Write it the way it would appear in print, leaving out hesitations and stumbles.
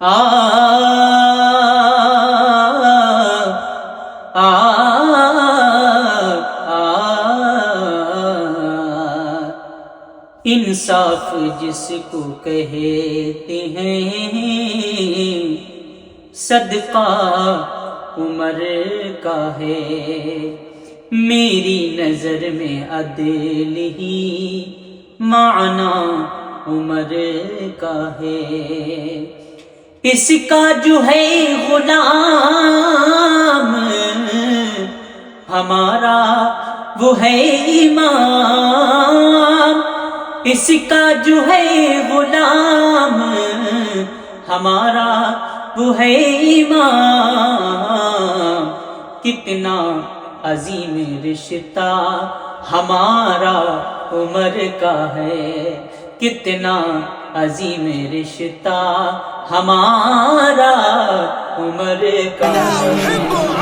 آ آ انصاف جس کو کہتے ہیں صدقہ عمر کا ہے، میری نظر میں عدل ہی معنی عمر کا ہے۔ اس کا جو ہے غلام ہمارا وہ ہے امام، اس کا جو ہے غلام ہمارا وہ ہے امام۔ کتنا عظیم رشتہ ہمارا عمر کا ہے، کتنا عظیم رشتہ ہمارا عمر کا ہے۔